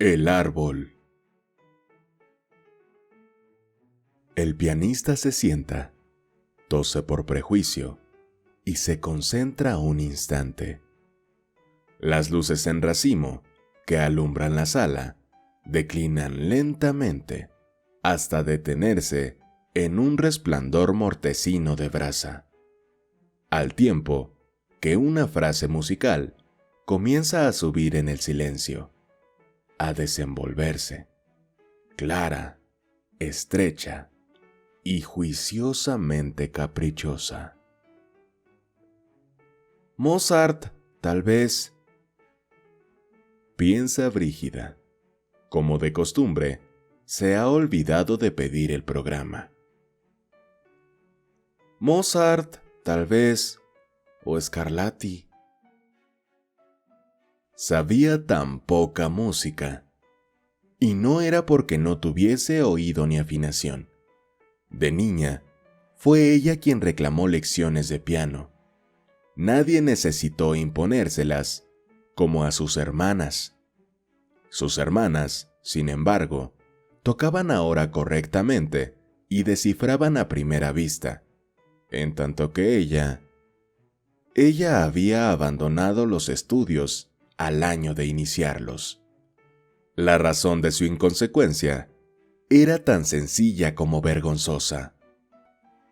El árbol. El pianista se sienta, tose por prejuicio y se concentra un instante. Las luces en racimo que alumbran la sala declinan lentamente hasta detenerse en un resplandor mortecino de brasa, al tiempo que una frase musical comienza a subir en el silencio, a desenvolverse, clara, estrecha y juiciosamente caprichosa. Mozart, tal vez, piensa Brígida. Como de costumbre, se ha olvidado de pedir el programa. Mozart, tal vez, o Scarlatti. Sabía tan poca música, y no era porque no tuviese oído ni afinación. De niña, fue ella quien reclamó lecciones de piano. Nadie necesitó imponérselas, como a sus hermanas. Sus hermanas, sin embargo, tocaban ahora correctamente y descifraban a primera vista, en tanto que ella había abandonado los estudios al año de iniciarlos. La razón de su inconsecuencia era tan sencilla como vergonzosa.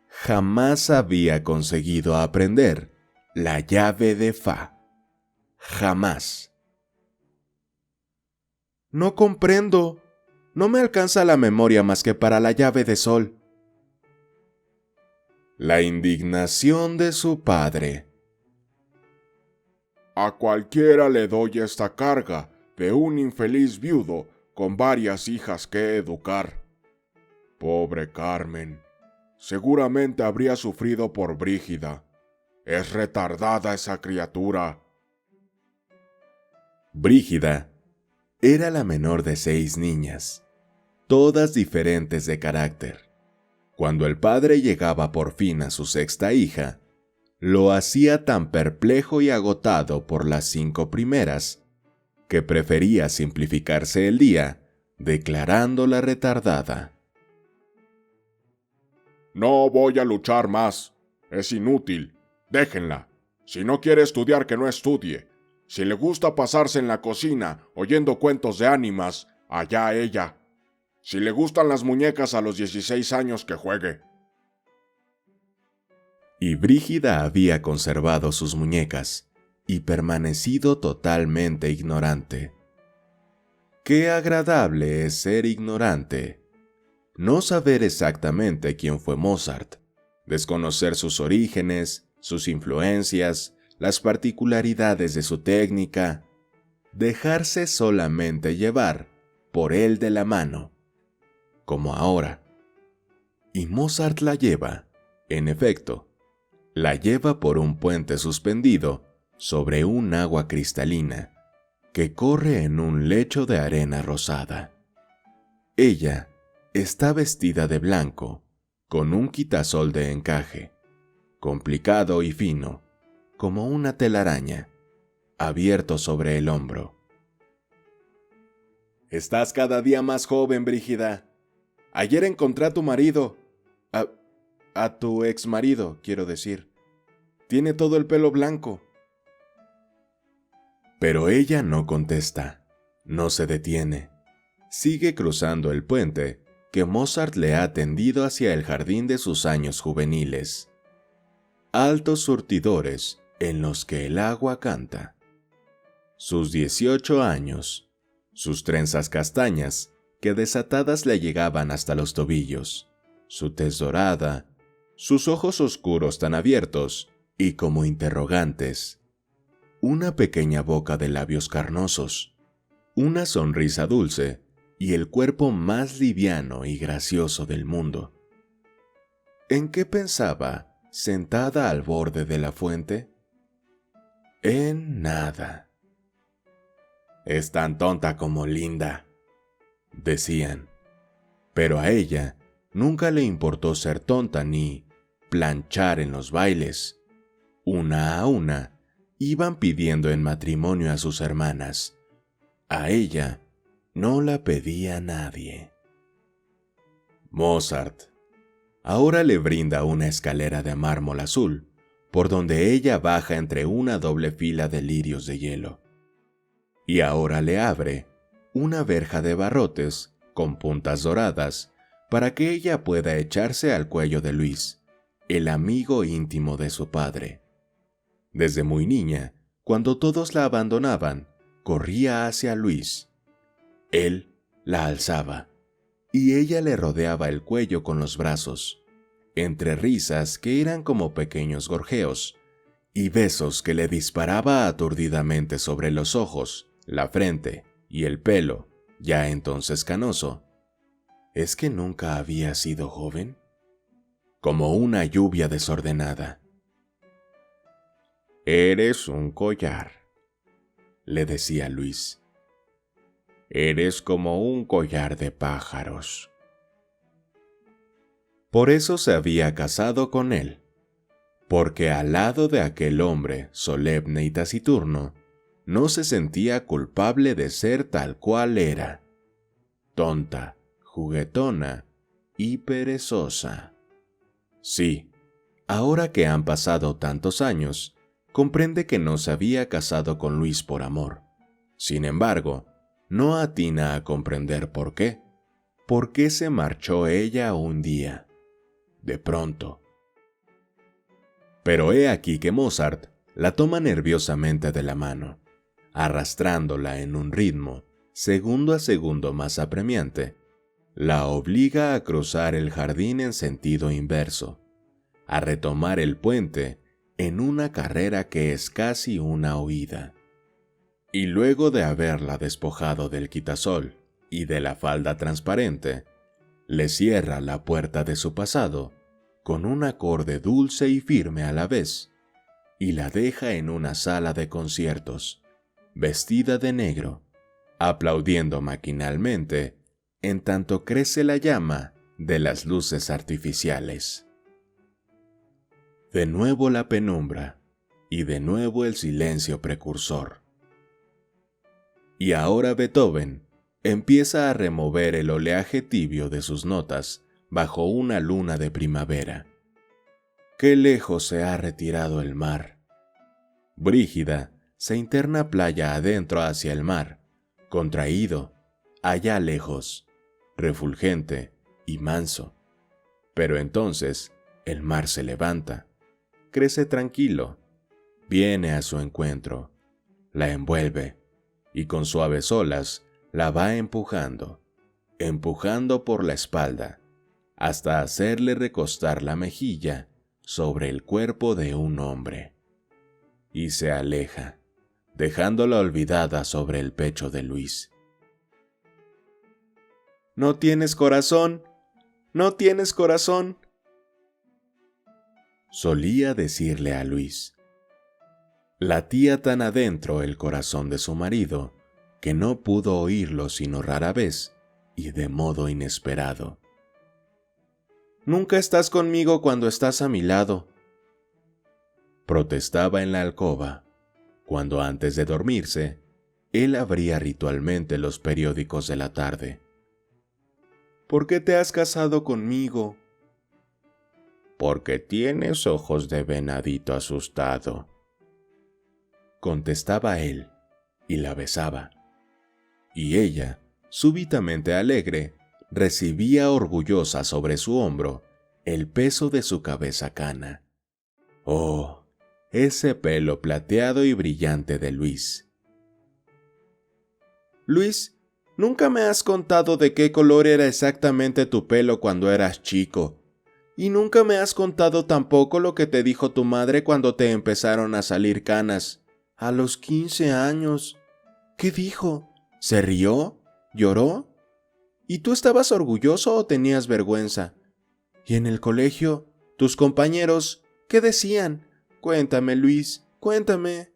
Jamás había conseguido aprender la llave de Fa. Jamás. No comprendo. No me alcanza la memoria más que para la llave de Sol. La indignación de su padre. A cualquiera le doy esta carga de un infeliz viudo con varias hijas que educar. Pobre Carmen, seguramente habría sufrido por Brígida. Es retardada esa criatura. Brígida era la menor de 6 niñas, todas diferentes de carácter. Cuando el padre llegaba por fin a su 6ª hija, lo hacía tan perplejo y agotado por las 5 primeras, que prefería simplificarse el día, declarándola retardada. No voy a luchar más. Es inútil. Déjenla. Si no quiere estudiar, que no estudie. Si le gusta pasarse en la cocina oyendo cuentos de ánimas, allá ella. Si le gustan las muñecas a los 16 años, que juegue. Y Brígida había conservado sus muñecas y permanecido totalmente ignorante. Qué agradable es ser ignorante. No saber exactamente quién fue Mozart, desconocer sus orígenes, sus influencias, las particularidades de su técnica, dejarse solamente llevar por él de la mano, como ahora. Y Mozart la lleva, en efecto, la lleva por un puente suspendido sobre un agua cristalina que corre en un lecho de arena rosada. Ella está vestida de blanco, con un quitasol de encaje, complicado y fino, como una telaraña, abierto sobre el hombro. Estás cada día más joven, Brígida. Ayer encontré a tu marido, a tu exmarido, quiero decir. Tiene todo el pelo blanco. Pero ella no contesta, no se detiene. Sigue cruzando el puente que Mozart le ha tendido hacia el jardín de sus años juveniles. Altos surtidores en los que el agua canta. Sus 18 años, sus trenzas castañas que desatadas le llegaban hasta los tobillos, su tez dorada, sus ojos oscuros tan abiertos y como interrogantes, una pequeña boca de labios carnosos, una sonrisa dulce y el cuerpo más liviano y gracioso del mundo. ¿En qué pensaba, sentada al borde de la fuente? En nada. Es tan tonta como linda, decían, pero a ella nunca le importó ser tonta ni planchar en los bailes. Una a una iban pidiendo en matrimonio a sus hermanas. A ella no la pedía nadie. Mozart ahora le brinda una escalera de mármol azul, por donde ella baja entre una doble fila de lirios de hielo. Y ahora le abre una verja de barrotes con puntas doradas para que ella pueda echarse al cuello de Luis, el amigo íntimo de su padre. Desde muy niña, cuando todos la abandonaban, corría hacia Luis. Él la alzaba, y ella le rodeaba el cuello con los brazos, entre risas que eran como pequeños gorjeos, y besos que le disparaba aturdidamente sobre los ojos, la frente y el pelo, ya entonces canoso. ¿Es que nunca había sido joven? Como una lluvia desordenada. «Eres un collar», le decía Luis. «Eres como un collar de pájaros». Por eso se había casado con él, porque al lado de aquel hombre solemne y taciturno, no se sentía culpable de ser tal cual era, tonta, juguetona y perezosa. Sí, ahora que han pasado tantos años, comprende que no se había casado con Luis por amor. Sin embargo, no atina a comprender por qué. ¿Por qué se marchó ella un día, de pronto? Pero he aquí que Mozart la toma nerviosamente de la mano, arrastrándola en un ritmo, segundo a segundo más apremiante. La obliga a cruzar el jardín en sentido inverso, a retomar el puente en una carrera que es casi una huida. Y luego de haberla despojado del quitasol y de la falda transparente, le cierra la puerta de su pasado con un acorde dulce y firme a la vez, y la deja en una sala de conciertos, vestida de negro, aplaudiendo maquinalmente en tanto crece la llama de las luces artificiales. De nuevo la penumbra, y de nuevo el silencio precursor. Y ahora Beethoven empieza a remover el oleaje tibio de sus notas bajo una luna de primavera. Qué lejos se ha retirado el mar. Brígida se interna playa adentro hacia el mar, contraído, allá lejos, refulgente y manso. Pero entonces el mar se levanta, crece tranquilo, viene a su encuentro, la envuelve y con suaves olas la va empujando por la espalda, hasta hacerle recostar la mejilla sobre el cuerpo de un hombre. Y se aleja, dejándola olvidada sobre el pecho de Luis. «No tienes corazón, no tienes corazón», solía decirle a Luis. Latía tan adentro el corazón de su marido que no pudo oírlo sino rara vez y de modo inesperado. «Nunca estás conmigo cuando estás a mi lado», protestaba en la alcoba, cuando antes de dormirse, él abría ritualmente los periódicos de la tarde. «¿Por qué te has casado conmigo?» «Porque tienes ojos de venadito asustado», contestaba él, y la besaba. Y ella, súbitamente alegre, recibía orgullosa sobre su hombro el peso de su cabeza cana. Oh, ese pelo plateado y brillante de Luis. «Luis, nunca me has contado de qué color era exactamente tu pelo cuando eras chico. Y nunca me has contado tampoco lo que te dijo tu madre cuando te empezaron a salir canas. A los 15 años. ¿Qué dijo? ¿Se rió? ¿Lloró? ¿Y tú estabas orgulloso o tenías vergüenza? Y en el colegio, tus compañeros, ¿qué decían? Cuéntame, Luis, cuéntame».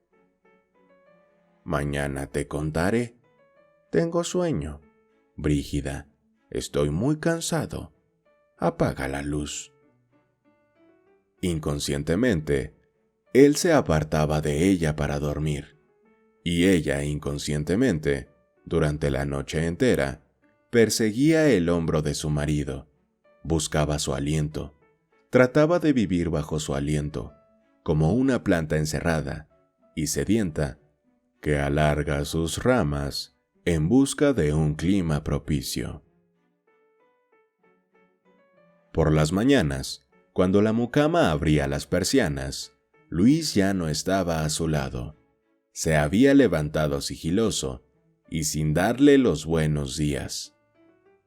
«Mañana te contaré. Tengo sueño. Brígida, estoy muy cansado. Apaga la luz». Inconscientemente, él se apartaba de ella para dormir, y ella inconscientemente durante la noche entera, perseguía el hombro de su marido, buscaba su aliento, trataba de vivir bajo su aliento, como una planta encerrada y sedienta que alarga sus ramas en busca de un clima propicio. Por las mañanas, cuando la mucama abría las persianas, Luis ya no estaba a su lado. Se había levantado sigiloso y sin darle los buenos días,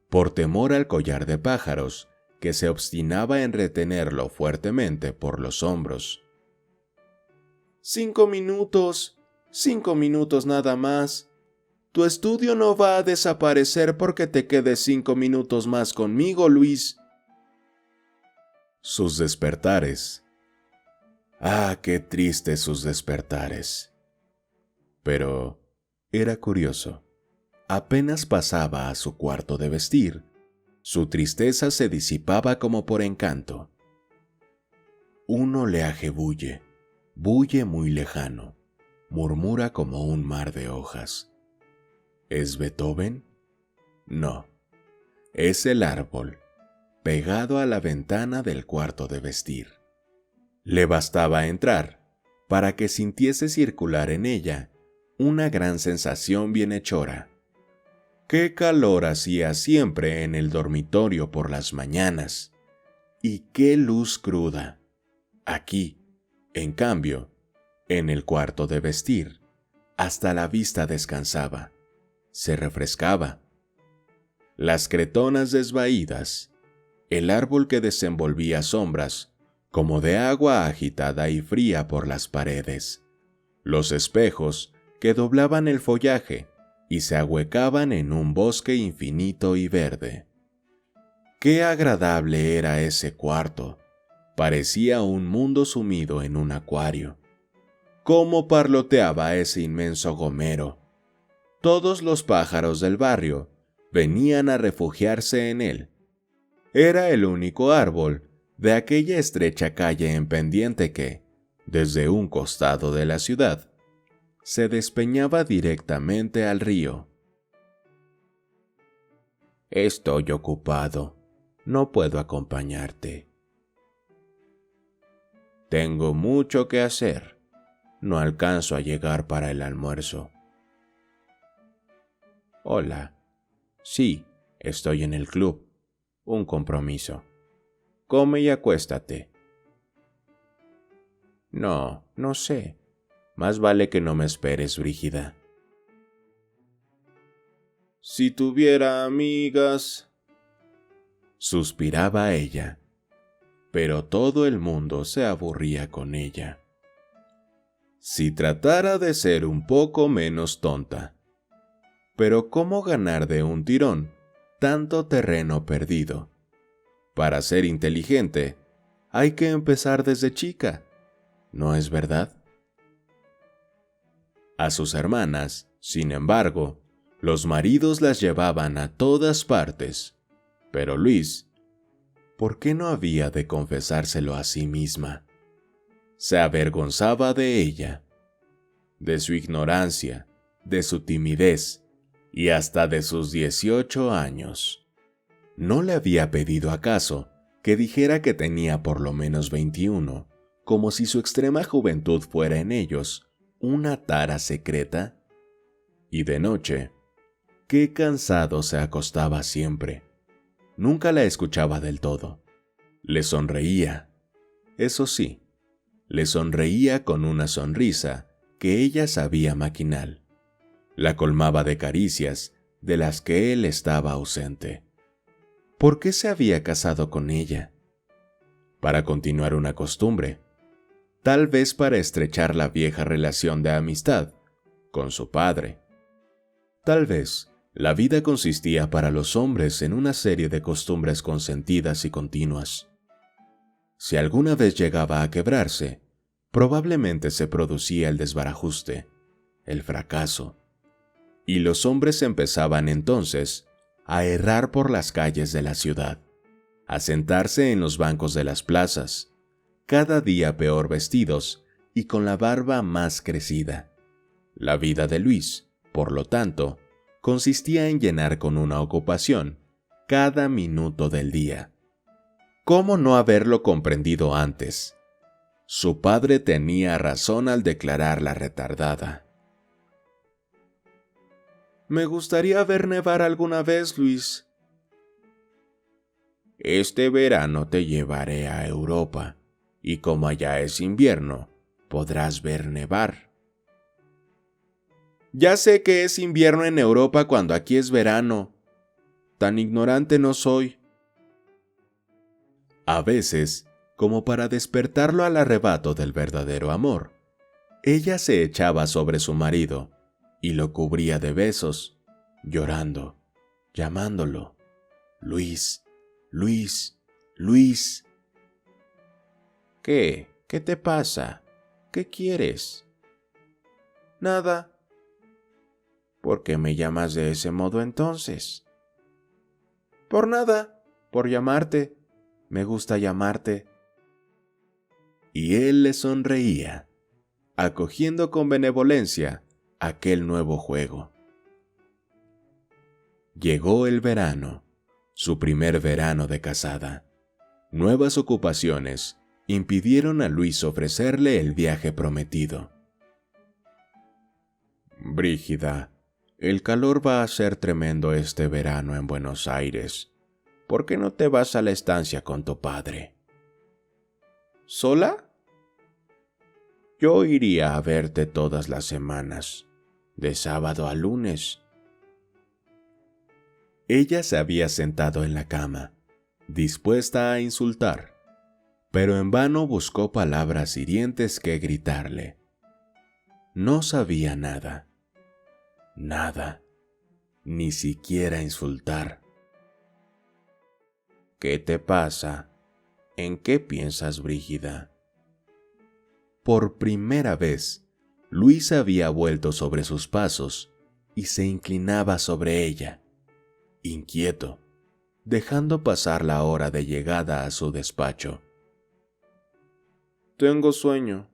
por temor al collar de pájaros que se obstinaba en retenerlo fuertemente por los hombros. 5 minutos, 5 minutos nada más. Tu estudio no va a desaparecer porque te quedes 5 minutos más conmigo, Luis. Sus despertares. Ah, qué tristes sus despertares. Pero era curioso. Apenas pasaba a su cuarto de vestir, su tristeza se disipaba como por encanto. Un oleaje bulle muy lejano, murmura como un mar de hojas. ¿Es Beethoven? No, es el árbol, pegado a la ventana del cuarto de vestir. Le bastaba entrar para que sintiese circular en ella una gran sensación bienhechora. ¡Qué calor hacía siempre en el dormitorio por las mañanas! ¡Y qué luz cruda! Aquí, en cambio, en el cuarto de vestir, hasta la vista descansaba, se refrescaba. Las cretonas desvaídas, el árbol que desenvolvía sombras, como de agua agitada y fría por las paredes, los espejos que doblaban el follaje y se ahuecaban en un bosque infinito y verde. Qué agradable era ese cuarto, parecía un mundo sumido en un acuario. Cómo parloteaba ese inmenso gomero. Todos los pájaros del barrio venían a refugiarse en él. Era el único árbol de aquella estrecha calle en pendiente que, desde un costado de la ciudad, se despeñaba directamente al río. Estoy ocupado, no puedo acompañarte. Tengo mucho que hacer, no alcanzo a llegar para el almuerzo. Hola, sí, estoy en el club, un compromiso. Come y acuéstate. No, no sé. Más vale que no me esperes, Brígida. Si tuviera amigas, suspiraba ella, pero todo el mundo se aburría con ella. Si tratara de ser un poco menos tonta. Pero ¿cómo ganar de un tirón tanto terreno perdido? Para ser inteligente, hay que empezar desde chica, ¿no es verdad? A sus hermanas, sin embargo, los maridos las llevaban a todas partes, pero Luis, ¿por qué no había de confesárselo a sí misma? Se avergonzaba de ella, de su ignorancia, de su timidez y hasta de sus 18 años. ¿No le había pedido acaso que dijera que tenía por lo menos 21, como si su extrema juventud fuera en ellos una tara secreta? Y de noche, qué cansado se acostaba siempre. Nunca la escuchaba del todo. Le sonreía. Eso sí, le sonreía con una sonrisa que ella sabía maquinal. La colmaba de caricias de las que él estaba ausente. ¿Por qué se había casado con ella? Para continuar una costumbre. Tal vez para estrechar la vieja relación de amistad con su padre. Tal vez la vida consistía para los hombres en una serie de costumbres consentidas y continuas. Si alguna vez llegaba a quebrarse, probablemente se producía el desbarajuste, el fracaso, y los hombres empezaban entonces a errar por las calles de la ciudad, a sentarse en los bancos de las plazas, cada día peor vestidos y con la barba más crecida. La vida de Luis, por lo tanto, consistía en llenar con una ocupación cada minuto del día. ¿Cómo no haberlo comprendido antes? Su padre tenía razón al declararla retardada. Me gustaría ver nevar alguna vez, Luis. Este verano te llevaré a Europa, y como allá es invierno, podrás ver nevar. Ya sé que es invierno en Europa cuando aquí es verano. Tan ignorante no soy. A veces, como para despertarlo al arrebato del verdadero amor, ella se echaba sobre su marido y lo cubría de besos, llorando, llamándolo. Luis, Luis, Luis. ¿Qué? ¿Qué te pasa? ¿Qué quieres? Nada. ¿Por qué me llamas de ese modo entonces? Por nada, por llamarte. Me gusta llamarte. Y él le sonreía, acogiendo con benevolencia aquel nuevo juego. Llegó el verano, su primer verano de casada. Nuevas ocupaciones impidieron a Luis ofrecerle el viaje prometido. Brígida, el calor va a ser tremendo este verano en Buenos Aires. ¿Por qué no te vas a la estancia con tu padre? ¿Sola? Yo iría a verte todas las semanas, de sábado a lunes. Ella se había sentado en la cama, dispuesta a insultar, pero en vano buscó palabras hirientes que gritarle. No sabía nada, nada, ni siquiera insultar. ¿Qué te pasa? ¿En qué piensas, Brígida? Por primera vez, Luis había vuelto sobre sus pasos y se inclinaba sobre ella, inquieto, dejando pasar la hora de llegada a su despacho. Tengo sueño,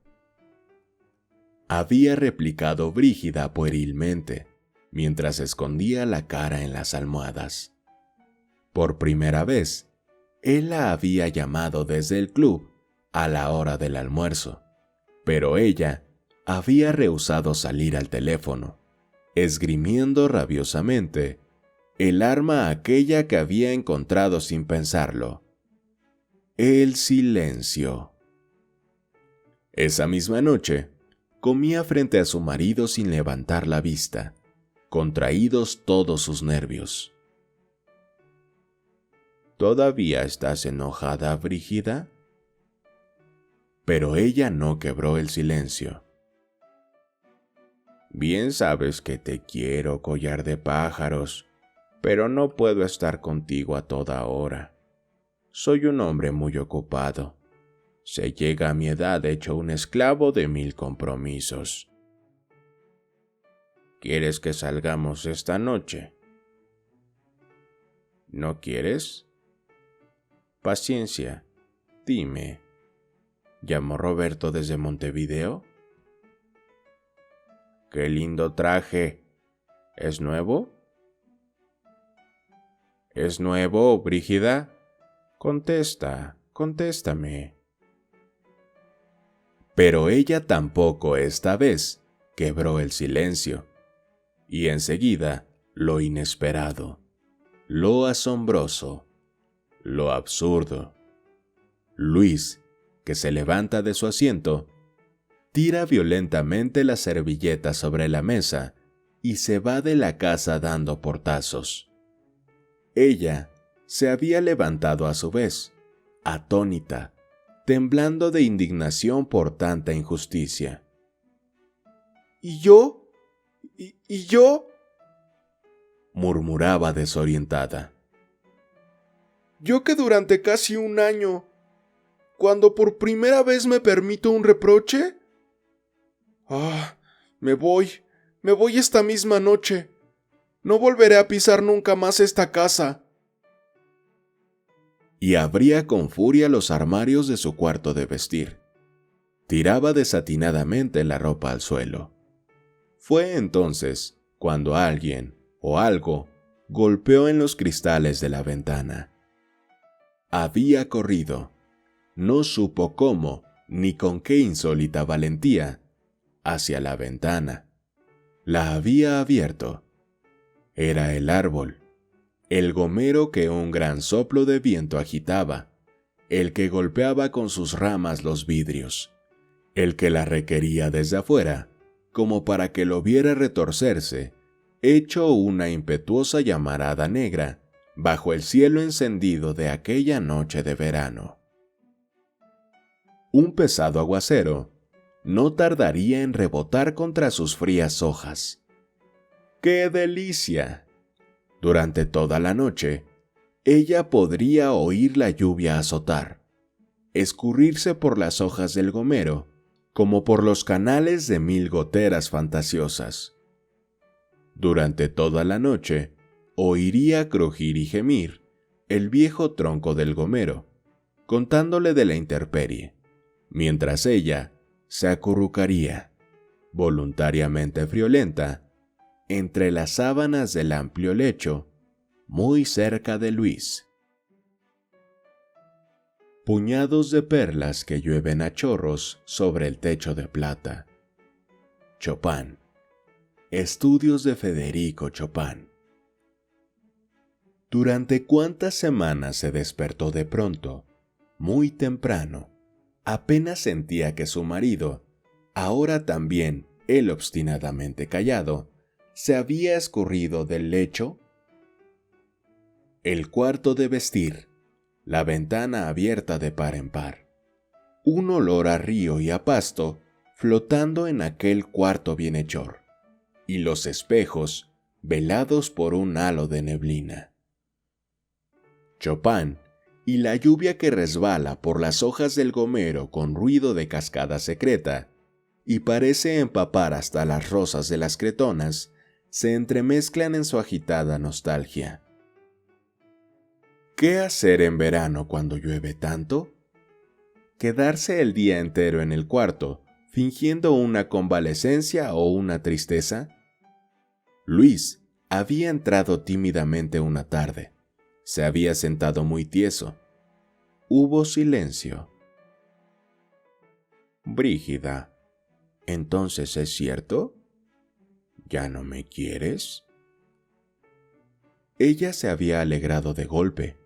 había replicado Brígida puerilmente, mientras escondía la cara en las almohadas. Por primera vez, él la había llamado desde el club a la hora del almuerzo, pero ella había rehusado salir al teléfono, esgrimiendo rabiosamente el arma aquella que había encontrado sin pensarlo: el silencio. Esa misma noche, comía frente a su marido sin levantar la vista, contraídos todos sus nervios. ¿Todavía estás enojada, Brígida? Pero ella no quebró el silencio. Bien sabes que te quiero, collar de pájaros, pero no puedo estar contigo a toda hora. Soy un hombre muy ocupado. Se llega a mi edad hecho un esclavo de 1000 compromisos. ¿Quieres que salgamos esta noche? ¿No quieres? Paciencia, dime. ¿Llamó Roberto desde Montevideo? ¡Qué lindo traje! ¿Es nuevo? ¿Es nuevo, Brígida? Contéstame. Pero ella tampoco esta vez quebró el silencio, y enseguida lo inesperado, lo asombroso, lo absurdo. Luis, que se levanta de su asiento, tira violentamente la servilleta sobre la mesa y se va de la casa dando portazos. Ella se había levantado a su vez, atónita, temblando de indignación por tanta injusticia. ¿Y yo? ¿Y yo? Murmuraba desorientada. Yo que durante casi un año, cuando por primera vez me permito un reproche. Me voy esta misma noche. No volveré a pisar nunca más esta casa. Y abría con furia los armarios de su cuarto de vestir. Tiraba desatinadamente la ropa al suelo. Fue entonces cuando alguien, o algo golpeó en los cristales de la ventana. Había corrido, no supo cómo ni con qué insólita valentía, hacia la ventana. La había abierto. Era el árbol, el gomero que un gran soplo de viento agitaba, el que golpeaba con sus ramas los vidrios, el que la requería desde afuera, como para que lo viera retorcerse, hecho una impetuosa llamarada negra bajo el cielo encendido de aquella noche de verano. Un pesado aguacero no tardaría en rebotar contra sus frías hojas. ¡Qué delicia! Durante toda la noche, ella podría oír la lluvia azotar, escurrirse por las hojas del gomero, como por los canales de 1000 goteras fantasiosas. Durante toda la noche, oiría crujir y gemir el viejo tronco del gomero, contándole de la intemperie, mientras ella se acurrucaría, voluntariamente friolenta, entre las sábanas del amplio lecho, muy cerca de Luis. Puñados de perlas que llueven a chorros sobre el techo de plata. Chopin. Estudios de Federico Chopin. ¿Durante cuántas semanas se despertó de pronto, muy temprano? Apenas sentía que su marido, ahora también él obstinadamente callado, se había escurrido del lecho. El cuarto de vestir, la ventana abierta de par en par, un olor a río y a pasto flotando en aquel cuarto bienhechor, y los espejos velados por un halo de neblina. Chopin y la lluvia que resbala por las hojas del gomero con ruido de cascada secreta y parece empapar hasta las rosas de las cretonas, se entremezclan en su agitada nostalgia. ¿Qué hacer en verano cuando llueve tanto? ¿Quedarse el día entero en el cuarto, fingiendo una convalecencia o una tristeza? Luis había entrado tímidamente una tarde. Se había sentado muy tieso. Hubo silencio. Brígida, ¿entonces es cierto? ¿Ya no me quieres? Ella se había alegrado de golpe,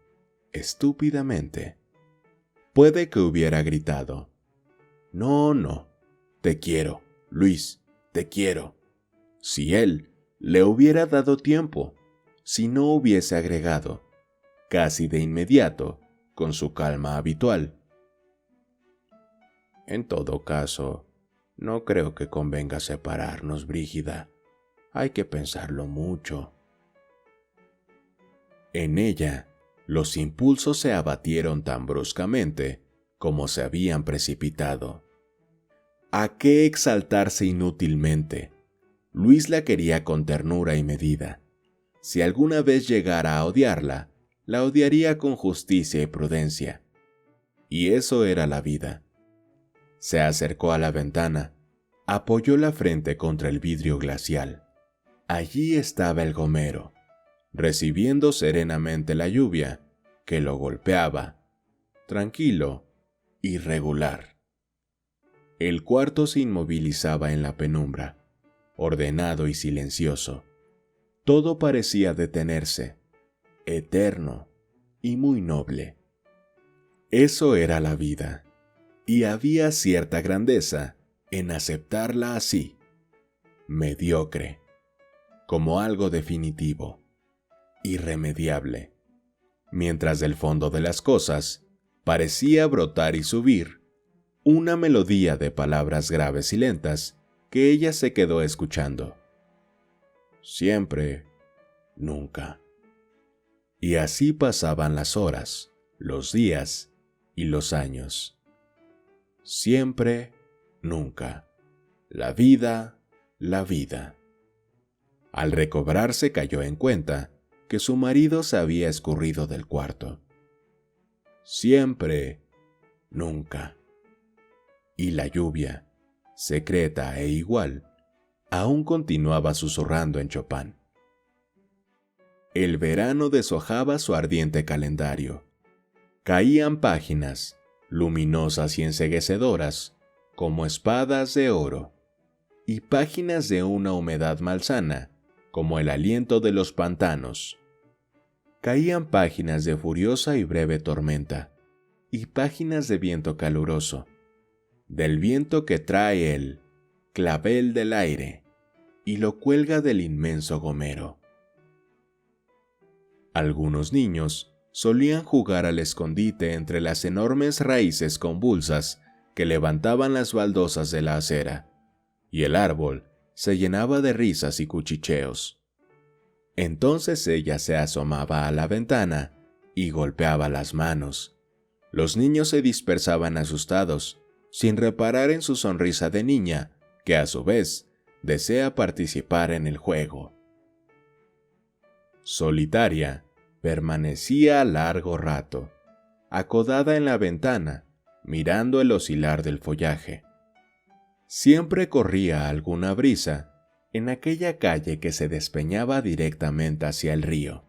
estúpidamente. Puede que hubiera gritado: No, te quiero, Luis, te quiero. Si él le hubiera dado tiempo, si no hubiese agregado, casi de inmediato, con su calma habitual: En todo caso, no creo que convenga separarnos, Brígida. Hay que pensarlo mucho. En ella, los impulsos se abatieron tan bruscamente como se habían precipitado. ¿A qué exaltarse inútilmente? Luis la quería con ternura y medida. Si alguna vez llegara a odiarla, la odiaría con justicia y prudencia. Y eso era la vida. Se acercó a la ventana, apoyó la frente contra el vidrio glacial. Allí estaba el gomero, recibiendo serenamente la lluvia que lo golpeaba, tranquilo y regular. El cuarto se inmovilizaba en la penumbra, ordenado y silencioso. Todo parecía detenerse, eterno y muy noble. Eso era la vida, y había cierta grandeza en aceptarla así, mediocre, como algo definitivo, irremediable, mientras del fondo de las cosas parecía brotar y subir una melodía de palabras graves y lentas que ella se quedó escuchando. Siempre, nunca. Y así pasaban las horas, los días y los años. Siempre, nunca. La vida, la vida. Al recobrarse cayó en cuenta que su marido se había escurrido del cuarto. Siempre, nunca. Y la lluvia, secreta e igual, aún continuaba susurrando en Chopin. El verano deshojaba su ardiente calendario. Caían páginas, luminosas y enceguecedoras, como espadas de oro, y páginas de una humedad malsana, como el aliento de los pantanos. Caían páginas de furiosa y breve tormenta, y páginas de viento caluroso, del viento que trae el clavel del aire y lo cuelga del inmenso gomero. Algunos niños solían jugar al escondite entre las enormes raíces convulsas que levantaban las baldosas de la acera, y el árbol se llenaba de risas y cuchicheos. Entonces ella se asomaba a la ventana y golpeaba las manos. Los niños se dispersaban asustados, sin reparar en su sonrisa de niña, que a su vez desea participar en el juego. Solitaria, permanecía largo rato, acodada en la ventana, mirando el oscilar del follaje. Siempre corría alguna brisa en aquella calle que se despeñaba directamente hacia el río,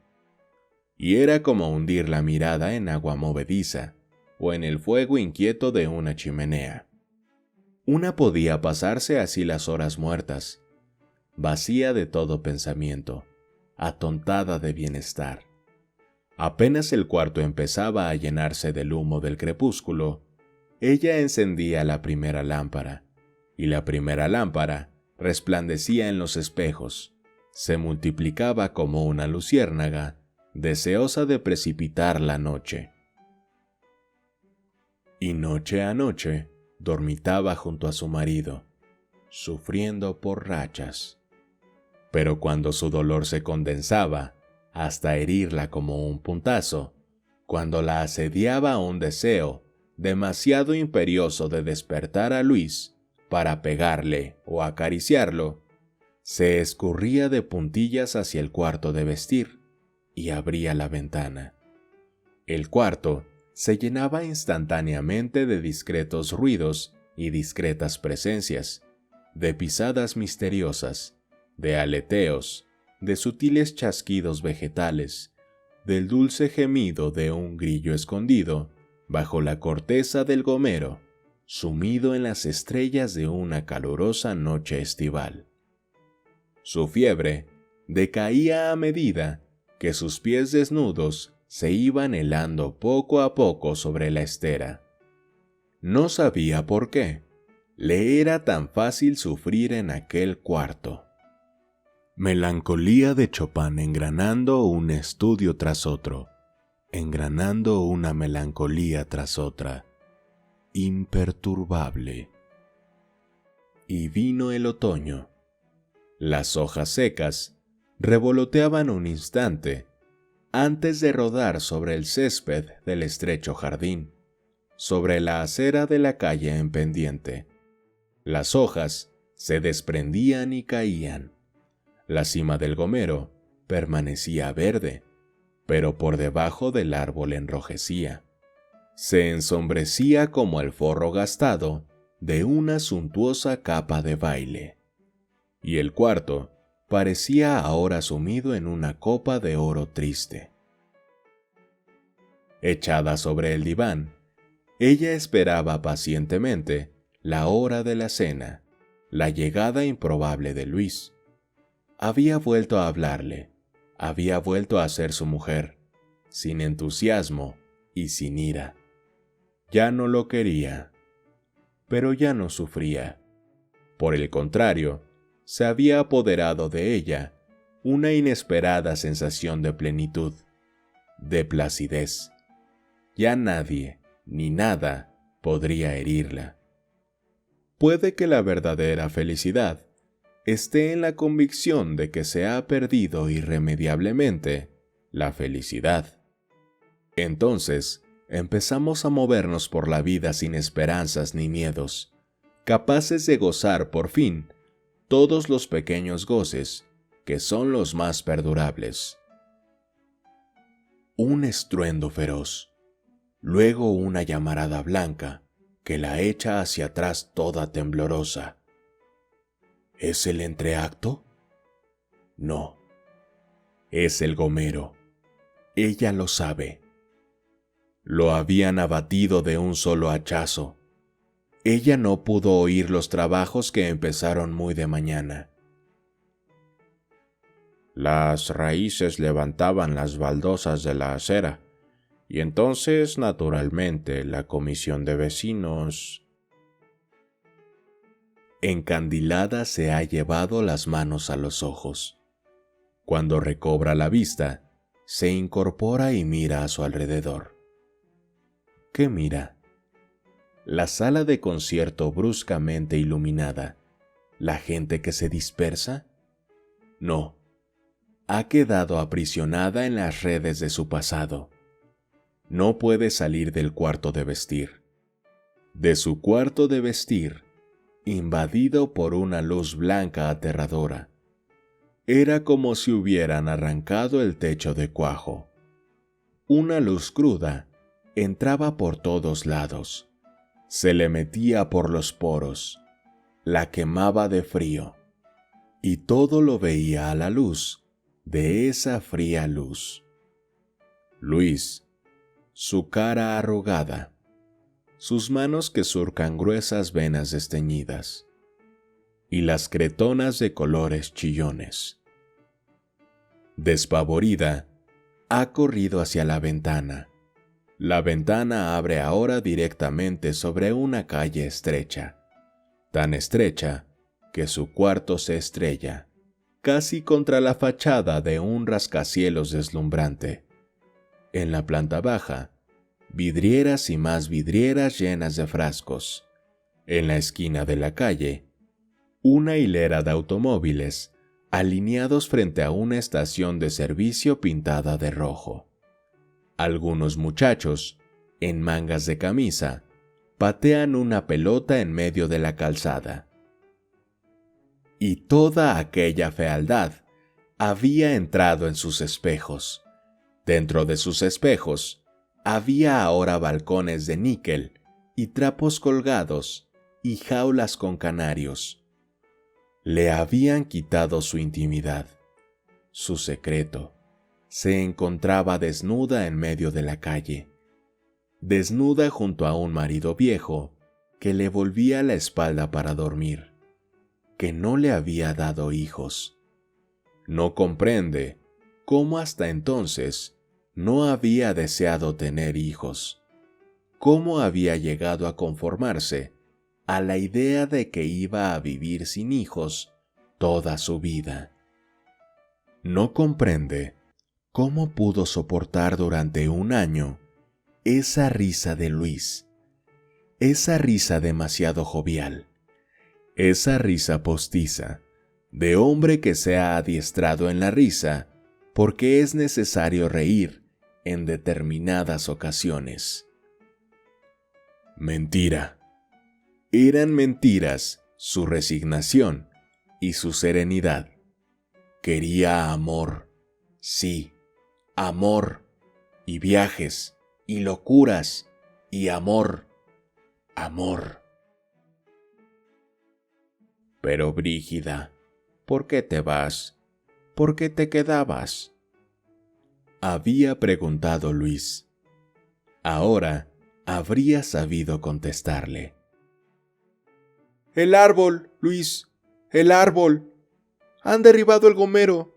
y era como hundir la mirada en agua movediza o en el fuego inquieto de una chimenea. Una podía pasarse así las horas muertas, vacía de todo pensamiento, atontada de bienestar. Apenas el cuarto empezaba a llenarse del humo del crepúsculo, ella encendía la primera lámpara, y la primera lámpara resplandecía en los espejos, se multiplicaba como una luciérnaga, deseosa de precipitar la noche. Y noche a noche dormitaba junto a su marido, sufriendo por rachas. Pero cuando su dolor se condensaba hasta herirla como un puntazo, cuando la asediaba un deseo demasiado imperioso de despertar a Luis para pegarle o acariciarlo, se escurría de puntillas hacia el cuarto de vestir y abría la ventana. El cuarto se llenaba instantáneamente de discretos ruidos y discretas presencias, de pisadas misteriosas, de aleteos, de sutiles chasquidos vegetales, del dulce gemido de un grillo escondido bajo la corteza del gomero, sumido en las estrellas de una calurosa noche estival. Su fiebre decaía a medida que sus pies desnudos se iban helando poco a poco sobre la estera. No sabía por qué le era tan fácil sufrir en aquel cuarto. Melancolía de Chopin engranando un estudio tras otro, engranando una melancolía tras otra, imperturbable. Y vino el otoño. Las hojas secas revoloteaban un instante antes de rodar sobre el césped del estrecho jardín, sobre la acera de la calle en pendiente. Las hojas se desprendían y caían. La cima del gomero permanecía verde, pero por debajo del árbol enrojecía. Se ensombrecía como el forro gastado de una suntuosa capa de baile. Y el cuarto parecía ahora sumido en una copa de oro triste. Echada sobre el diván, ella esperaba pacientemente la hora de la cena, la llegada improbable de Luis. Había vuelto a hablarle, había vuelto a ser su mujer, sin entusiasmo y sin ira. Ya no lo quería, pero ya no sufría. Por el contrario, se había apoderado de ella una inesperada sensación de plenitud, de placidez. Ya nadie, ni nada, podría herirla. Puede que la verdadera felicidad esté en la convicción de que se ha perdido irremediablemente la felicidad. Entonces, empezamos a movernos por la vida sin esperanzas ni miedos, capaces de gozar por fin todos los pequeños goces que son los más perdurables. Un estruendo feroz, luego una llamarada blanca que la echa hacia atrás toda temblorosa. ¿Es el entreacto? No. Es el gomero. Ella lo sabe. Lo habían abatido de un solo hachazo. Ella no pudo oír los trabajos que empezaron muy de mañana. Las raíces levantaban las baldosas de la acera, y entonces, naturalmente, la comisión de vecinos... Encandilada se ha llevado las manos a los ojos. Cuando recobra la vista, se incorpora y mira a su alrededor. ¿Qué mira? La sala de concierto bruscamente iluminada. ¿La gente que se dispersa? No. Ha quedado aprisionada en las redes de su pasado. No puede salir del cuarto de vestir. De su cuarto de vestir, invadido por una luz blanca aterradora. Era como si hubieran arrancado el techo de cuajo. Una luz cruda entraba por todos lados. Se le metía por los poros. La quemaba de frío. Y todo lo veía a la luz de esa fría luz. Luis, su cara arrugada, sus manos que surcan gruesas venas desteñidas, y las cretonas de colores chillones. Despavorida, ha corrido hacia la ventana. La ventana abre ahora directamente sobre una calle estrecha, tan estrecha que su cuarto se estrella, casi contra la fachada de un rascacielos deslumbrante. En la planta baja, vidrieras y más vidrieras llenas de frascos. En la esquina de la calle, una hilera de automóviles alineados frente a una estación de servicio pintada de rojo. Algunos muchachos, en mangas de camisa, patean una pelota en medio de la calzada. Y toda aquella fealdad había entrado en sus espejos. Dentro de sus espejos había ahora balcones de níquel y trapos colgados y jaulas con canarios. Le habían quitado su intimidad, su secreto. Se encontraba desnuda en medio de la calle, desnuda junto a un marido viejo que le volvía la espalda para dormir, que no le había dado hijos. No comprende cómo hasta entonces no había deseado tener hijos, cómo había llegado a conformarse a la idea de que iba a vivir sin hijos toda su vida. No comprende cómo pudo soportar durante un año esa risa de Luis, esa risa demasiado jovial, esa risa postiza, de hombre que se ha adiestrado en la risa porque es necesario reír en determinadas ocasiones. Mentira. Eran mentiras su resignación y su serenidad. Quería amor, sí, amor, y viajes, y locuras, y amor, amor. Pero Brígida, ¿por qué te vas? ¿Por qué te quedabas? Había preguntado Luis. Ahora habría sabido contestarle. El árbol, Luis, el árbol. Han derribado el gomero.